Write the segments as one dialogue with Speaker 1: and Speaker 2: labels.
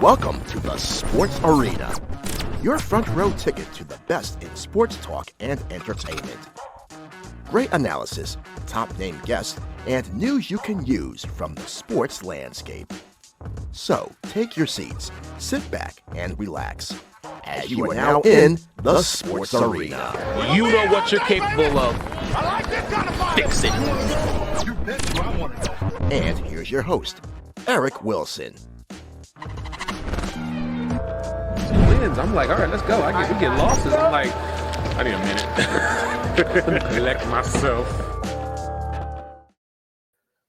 Speaker 1: Welcome to the Sports Arena, your front row ticket to the best in sports talk and entertainment. Great analysis, top name guests, and news you can use from the sports landscape. So take your seats, sit back, and relax, as you are now in the Sports Arena.
Speaker 2: You know what you're capable of. Fix it.
Speaker 1: And here's your host, Eric Wilson.
Speaker 2: Wins. I'm like, all right, let's go. We get losses. I'm like, I need a minute. Let me collect myself.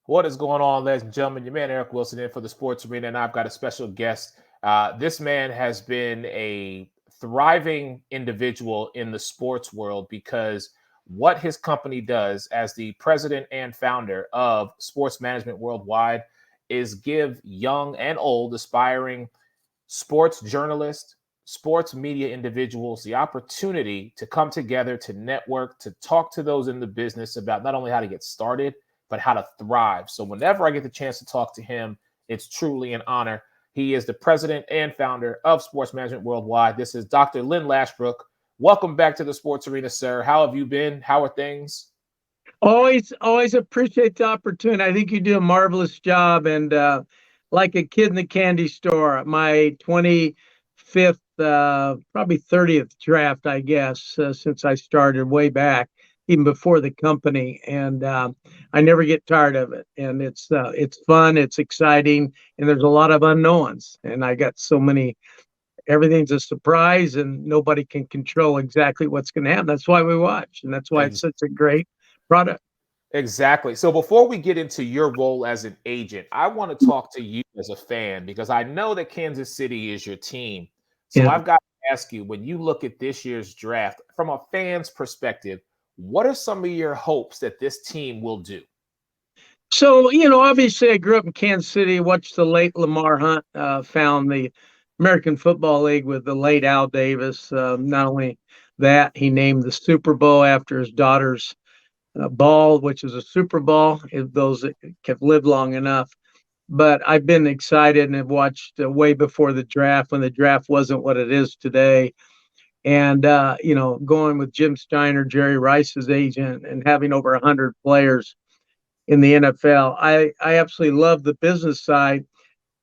Speaker 2: What is going on, ladies and gentlemen? Your man Eric Wilson in for the Sports Arena, and I've got a special guest. This man has been a thriving individual in the sports world because what his company does as the president and founder of Sports Management Worldwide is give young and old aspiring sports journalists, sports media individuals the opportunity to come together, to network, to talk to those in the business about not only how to get started, but how to thrive. So whenever I get the chance to talk to him, it's truly an honor. He is the president and founder of Sports Management Worldwide. This is Dr. Lynn Lashbrook. Welcome back to the Sports Arena, sir. How have you been? How are things?
Speaker 3: Always appreciate the opportunity. I think you do a marvelous job. And like a kid in the candy store, my 25th, probably 30th draft, I guess, since I started way back, even before the company. And I never get tired of it. And it's fun, it's exciting, and there's a lot of unknowns. And I got so many. Everything's a surprise, and nobody can control exactly what's going to happen. That's why we watch, and that's why it's such a great product.
Speaker 2: Exactly. So before we get into your role as an agent, I want to talk to you as a fan because I know that Kansas City is your team. So yeah. I've got to ask you, when you look at this year's draft, from a fan's perspective, what are some of your hopes that this team will do?
Speaker 3: So, obviously I grew up in Kansas City, watched the late Lamar Hunt, found the American Football League with the late Al Davis. Not only that, he named the Super Bowl after his daughter's ball, which is a Super Bowl, if those that have lived long enough. But I've been excited and have watched way before the draft, when the draft wasn't what it is today. And, going with Jim Steiner, Jerry Rice's agent, and having over 100 players in the NFL. I absolutely love the business side.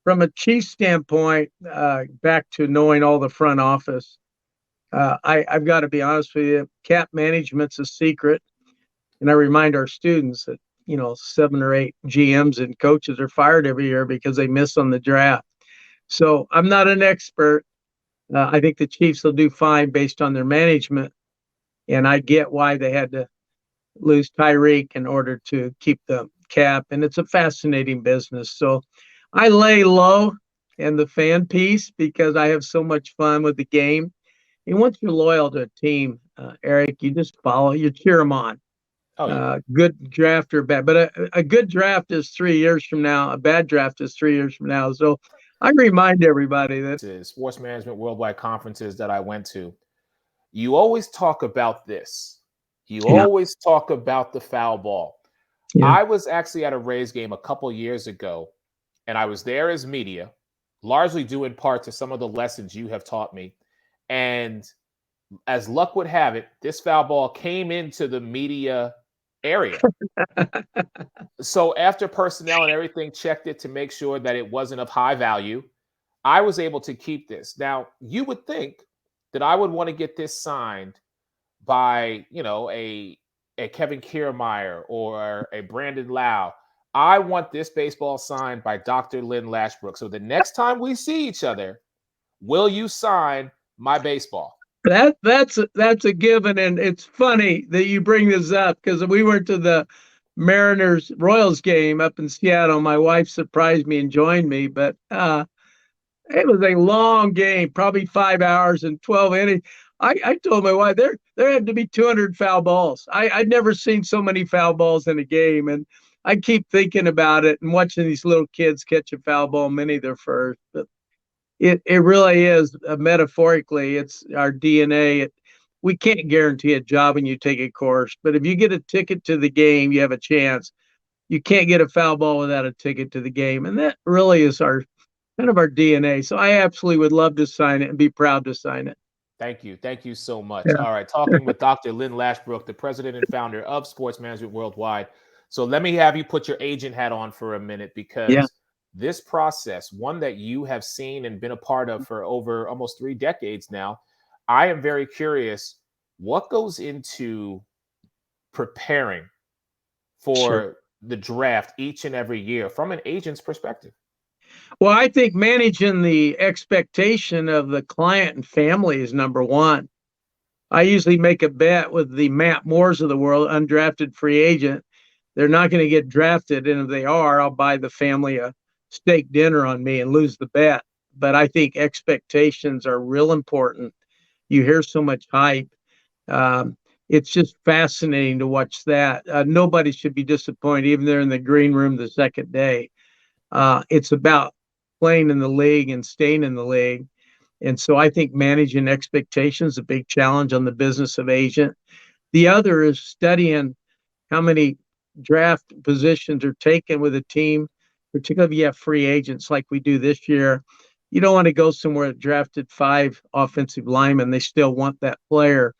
Speaker 3: From a Chiefs standpoint, back to knowing all the front office, I've got to be honest with you, cap management's a secret. And I remind our students that, 7 or 8 GMs and coaches are fired every year because they miss on the draft. So I'm not an expert. I think the Chiefs will do fine based on their management. And I get why they had to lose Tyreek in order to keep the cap. And it's a fascinating business. So I lay low in the fan piece because I have so much fun with the game. And once you're loyal to a team, Eric, you just follow, you cheer them on. Oh, yeah. Good draft or bad, but a good draft is 3 years from now. A bad draft is 3 years from now. So I remind everybody that
Speaker 2: Sports Management Worldwide conferences that I went to, you always talk about this. You always talk about the foul ball. Yeah. I was actually at a Rays game a couple years ago, and I was there as media, largely due in part to some of the lessons you have taught me. And as luck would have it, this foul ball came into the media area. So after personnel and everything checked it to make sure that it wasn't of high value, I was able to keep this. Now, you would think that I would want to get this signed by, a Kevin Kiermaier or a Brandon Lau. I want this baseball signed by Dr. Lynn Lashbrook. So the next time we see each other, will you sign my baseball?
Speaker 3: That's a given, and it's funny that you bring this up because we went to the Mariners Royals game up in Seattle. My wife surprised me and joined me, but it was a long game, probably 5 hours and 12 innings. I told my wife there had to be 200 foul balls. I'd never seen so many foul balls in a game, and I keep thinking about it and watching these little kids catch a foul ball, many their first. But it really is, metaphorically, it's our DNA. We can't guarantee a job when you take a course, but if you get a ticket to the game, you have a chance. You can't get a foul ball without a ticket to the game, and that really is our kind of our DNA. So I absolutely would love to sign it and be proud to sign it.
Speaker 2: Thank you. Thank you so much.
Speaker 3: Yeah.
Speaker 2: All right. Talking with Dr. Lynn Lashbrook, the president and founder of Sports Management Worldwide. So let me have you put your agent hat on for a minute,
Speaker 3: Yeah.
Speaker 2: because this process, one that you have seen and been a part of for over almost 3 decades now, I am very curious what goes into preparing
Speaker 3: Sure.
Speaker 2: for the draft each and every year from an agent's perspective.
Speaker 3: Well, I think managing the expectation of the client and family is number one. I usually make a bet with the Matt Moores of the world, undrafted free agent. They're not going to get drafted. And if they are, I'll buy the family a steak dinner on me and lose the bet. But I think expectations are real important. You hear so much hype. Um, it's just fascinating to watch that. Nobody should be disappointed, even they're in the green room the second day. It's about playing in the league and staying in the league. And so I think managing expectations is a big challenge on the business of agent. The other is studying how many draft positions are taken with a team, particularly if you have free agents like we do this year. You don't want to go somewhere that drafted 5 offensive linemen. They still want that player.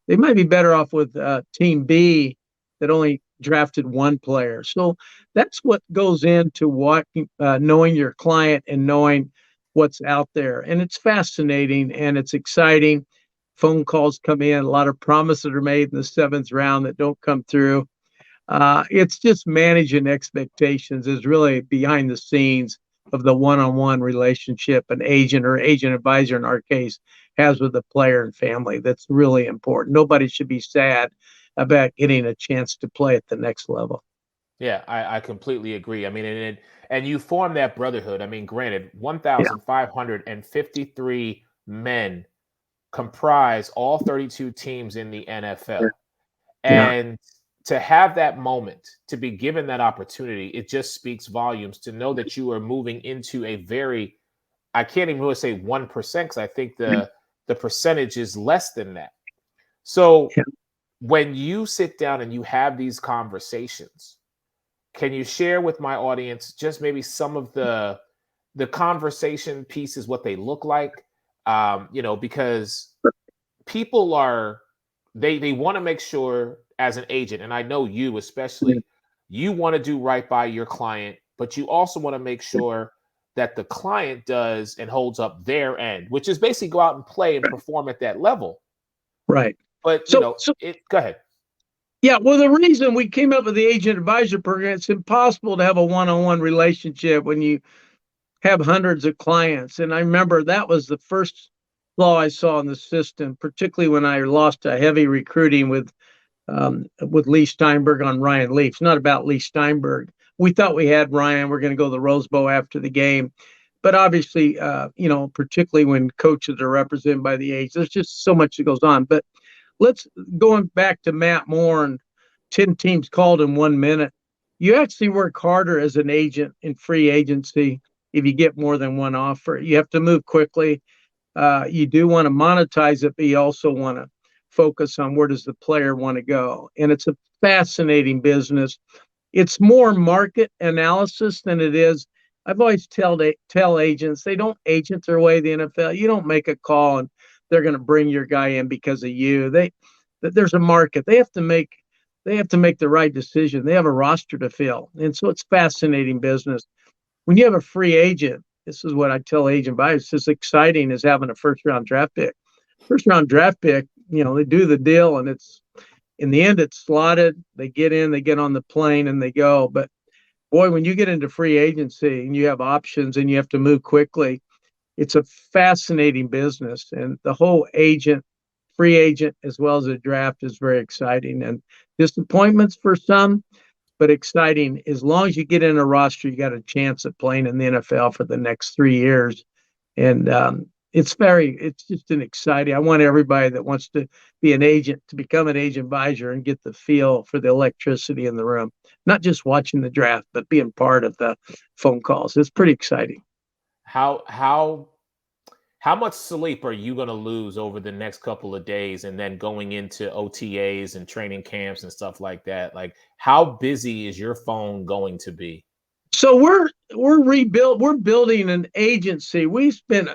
Speaker 3: They might be better off with Team B that only drafted 1 player. So that's what goes into knowing your client and knowing what's out there. And it's fascinating and it's exciting. Phone calls come in, a lot of promises are made in the 7th round that don't come through. It's just managing expectations is really behind the scenes of the one-on-one relationship an agent or agent advisor in our case has with the player and family. That's really important. Nobody should be sad about getting a chance to play at the next level.
Speaker 2: Yeah, I completely agree. I mean, and you form that brotherhood. I mean, granted,
Speaker 3: Yeah,
Speaker 2: 1,553 men comprise all 32 teams in the
Speaker 3: yeah,
Speaker 2: NFL.
Speaker 3: yeah,
Speaker 2: And to have that moment, to be given that opportunity, it just speaks volumes to know that you are moving into a very, I can't even really say 1%, because I think
Speaker 3: yeah,
Speaker 2: the percentage is less than that. So
Speaker 3: yeah.
Speaker 2: when you sit down and you have these conversations, can you share with my audience just maybe some of the conversation pieces, what they look like? Because people are, they want to make sure, as an agent, and I know you especially, you want to do right by your client, but you also want to make sure that the client does and holds up their end, which is basically go out and play and perform at that level.
Speaker 3: Right.
Speaker 2: But
Speaker 3: So
Speaker 2: go ahead.
Speaker 3: yeah, well, the reason we came up with the agent advisor program, it's impossible to have a one-on-one relationship when you have hundreds of clients. And I remember that was the first flaw I saw in the system, particularly when I lost a heavy recruiting with Lee Steinberg on Ryan Leaf. It's not about Lee Steinberg. We thought we had Ryan. We're going to go to the Rose Bowl after the game. But obviously, particularly when coaches are represented by the age, there's just so much that goes on. But let's going back to Matt Moore and 10 teams called in 1 minute. You actually work harder as an agent in free agency if you get more than one offer. You have to move quickly. You do want to monetize it, but you also want to focus on where does the player want to go. And it's a fascinating business. It's more market analysis than it is. I've always tell agents they don't agent their way to the NFL. You don't make a call and they're going to bring your guy in because of you. There's a market. They have to make the right decision. They have a roster to fill, and so it's fascinating business. When you have a free agent, this is what I tell agent buyers. It's as exciting as having a first round draft pick. First round draft pick, they do the deal, and it's in the end it's slotted. They get in, they get on the plane, and they go. But boy, when you get into free agency and you have options and you have to move quickly, it's a fascinating business. And the whole free agent, as well as a draft is very exciting and disappointments for some, but exciting. As long as you get in a roster, you got a chance at playing in the NFL for the next 3 years. And it's just an exciting. I want everybody that wants to be an agent to become an agent advisor and get the feel for the electricity in the room, not just watching the draft, but being part of the phone calls. It's pretty exciting.
Speaker 2: How much sleep are you going to lose over the next couple of days, and then going into OTAs and training camps and stuff like that? Like, how busy is your phone going to be?
Speaker 3: So we're building an agency. We spent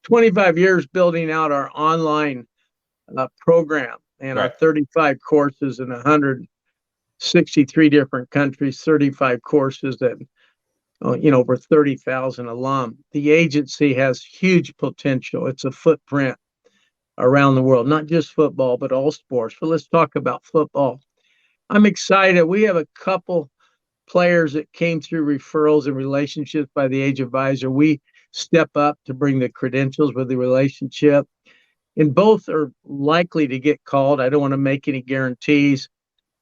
Speaker 3: 25 years building out our online program and our
Speaker 2: Right.
Speaker 3: 35 courses in 163 different countries, 35 courses that over 30,000 alum. The agency has huge potential. It's a footprint around the world, not just football, but all sports. But let's talk about football. I'm excited. We have a couple players that came through referrals and relationships by the age advisor. We step up to bring the credentials with the relationship, and both are likely to get called. I don't want to make any guarantees.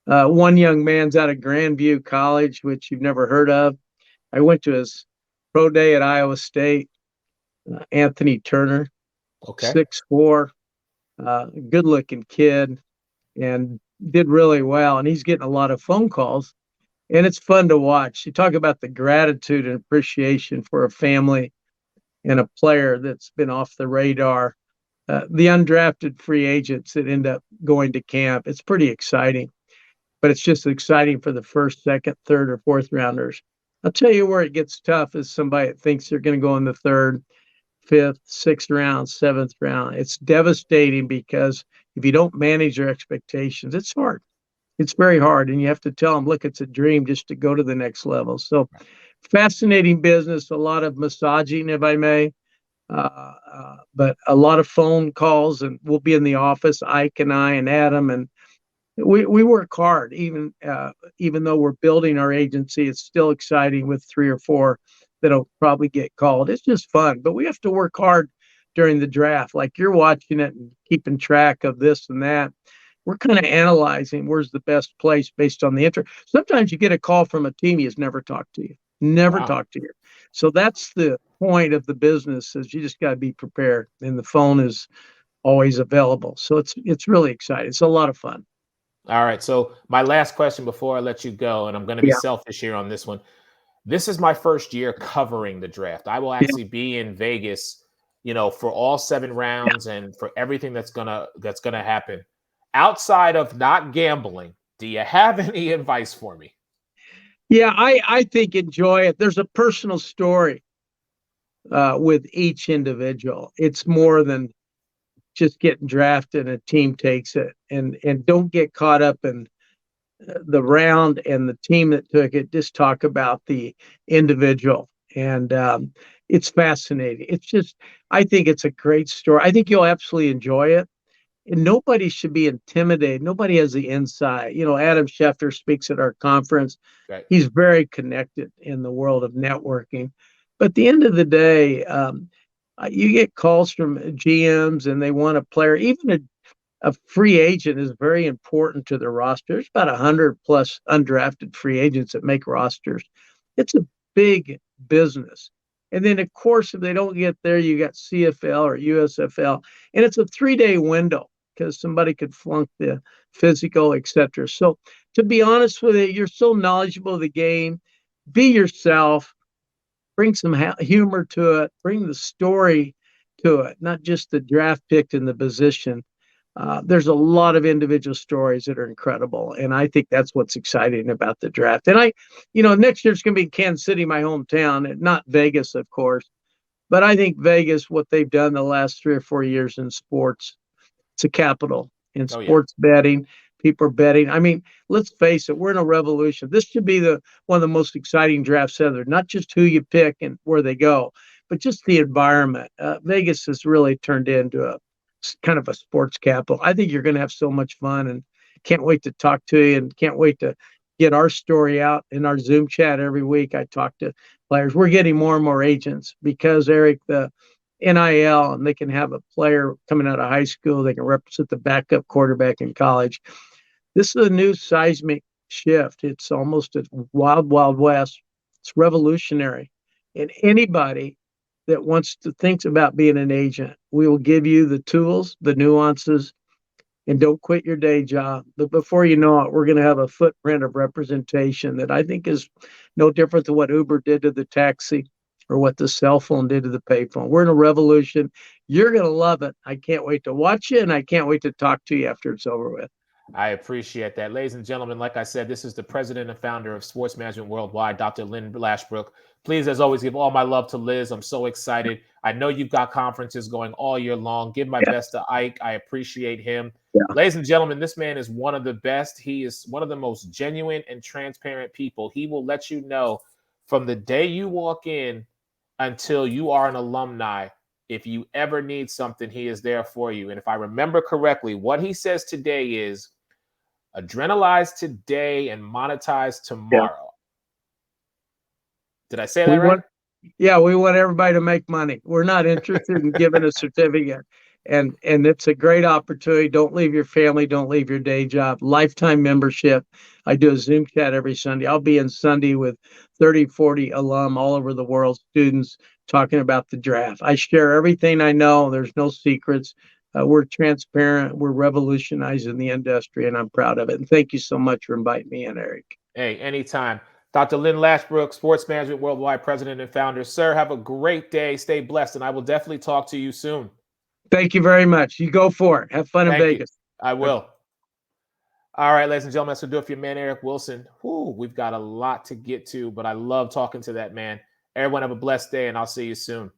Speaker 3: One young man's out of Grandview College, which you've never heard of. I went to his pro day at Iowa State. Anthony Turner,
Speaker 2: Okay.
Speaker 3: 6'4", good-looking kid, and did really well. And he's getting a lot of phone calls, and it's fun to watch. You talk about the gratitude and appreciation for a family and a player that's been off the radar. The undrafted free agents that end up going to camp, it's pretty exciting. But it's just exciting for the first, second, third, or fourth rounders. I'll tell you where it gets tough is somebody that thinks they're going to go in the third, fifth, sixth round, seventh round. It's devastating because if you don't manage your expectations, it's hard. It's very hard. And you have to tell them, look, it's a dream just to go to the next level. So fascinating business, a lot of massaging, if I may, but a lot of phone calls, and we'll be in the office, Ike and I and Adam, and we work hard. Even though we're building our agency, it's still exciting with 3 or 4 that'll probably get called. It's just fun, but we have to work hard during the draft. Like you're watching it and keeping track of this and that. We're kind of analyzing where's the best place based on the interest. Sometimes you get a call from a team he has never talked to you, never talked to you. So that's the point of the business, is you just got to be prepared, and the phone is always available. So it's really exciting. It's a lot of fun.
Speaker 2: All right. So my last question before I let you go, and I'm going to be selfish here on this one. This is my first year covering the draft. I will actually be in Vegas, for all 7 rounds and for everything that's gonna happen. Outside of not gambling, do you have any advice for me?
Speaker 3: Yeah, I think enjoy it. There's a personal story with each individual. It's more than just getting drafted and a team takes it. And don't get caught up in the round and the team that took it. Just talk about the individual. And it's fascinating. It's just, I think it's a great story. I think you'll absolutely enjoy it. And nobody should be intimidated. Nobody has the insight. Adam Schefter speaks at our conference.
Speaker 2: Right.
Speaker 3: He's very connected in the world of networking. But at the end of the day, you get calls from GMs and they want a player. Even a free agent is very important to the roster. There's about 100 plus undrafted free agents that make rosters. It's a big business. And then, of course, if they don't get there, you got CFL or USFL. And it's a 3-day window because somebody could flunk the physical, etc. So to be honest with you, you're so knowledgeable of the game. Be yourself. Bring some humor to it. Bring the story to it, not just the draft pick and the position. There's a lot of individual stories that are incredible, and I think that's what's exciting about the draft. And next year it's going to be in Kansas City, my hometown, and not Vegas, of course. But I think Vegas, what they've done the last 3 or 4 years in sports, it's a capital in sports betting. People are betting. I mean, let's face it, we're in a revolution. This should be one of the most exciting drafts ever, not just who you pick and where they go, but just the environment. Vegas has really turned into a kind of a sports capital. I think you're going to have so much fun, and can't wait to talk to you, and can't wait to get our story out in our Zoom chat every week. I talk to players. We're getting more and more agents because, Eric, the NIL, and they can have a player coming out of high school. They can represent the backup quarterback in college. This is a new seismic shift. It's almost a wild, wild west. It's revolutionary. And anybody that wants to think about being an agent, we will give you the tools, the nuances, and don't quit your day job. But before you know it, we're going to have a footprint of representation that I think is no different than what Uber did to the taxi or what the cell phone did to the payphone. We're in a revolution. You're going to love it. I can't wait to watch it, and I can't wait to talk to you after it's over with.
Speaker 2: I appreciate that. Ladies and gentlemen, like I said, this is the president and founder of Sports Management Worldwide, Dr. Lynn Lashbrook. Please, as always, give all my love to Liz. I'm so excited. I know you've got conferences going all year long. Give my best to Ike. I appreciate him. Yeah. Ladies and gentlemen, this man is one of the best. He is one of the most genuine and transparent people. He will let you know from the day you walk in until you are an alumni. If you ever need something, he is there for you. And if I remember correctly, what he says today is, adrenalize today and monetize tomorrow. Yeah. Did I say that right?
Speaker 3: We want everybody to make money. We're not interested in giving a certificate. And it's a great opportunity. Don't leave your family. Don't leave your day job. Lifetime membership. I do a Zoom chat every Sunday. I'll be in Sunday with 30, 40 alum all over the world, students talking about the draft. I share everything I know. There's no secrets. We're transparent. We're revolutionizing the industry, and I'm proud of it. And thank you so much for inviting me in, Eric.
Speaker 2: Hey, anytime. Dr. Lynn Lashbrook, Sports Management Worldwide President and Founder. Sir, have a great day. Stay blessed, and I will definitely talk to you soon.
Speaker 3: Thank you very much. You go for it. Have fun in Vegas.
Speaker 2: I will. All right, ladies and gentlemen, that's going to do it for your man, Eric Wilson. We've got a lot to get to, but I love talking to that man. Everyone have a blessed day, and I'll see you soon.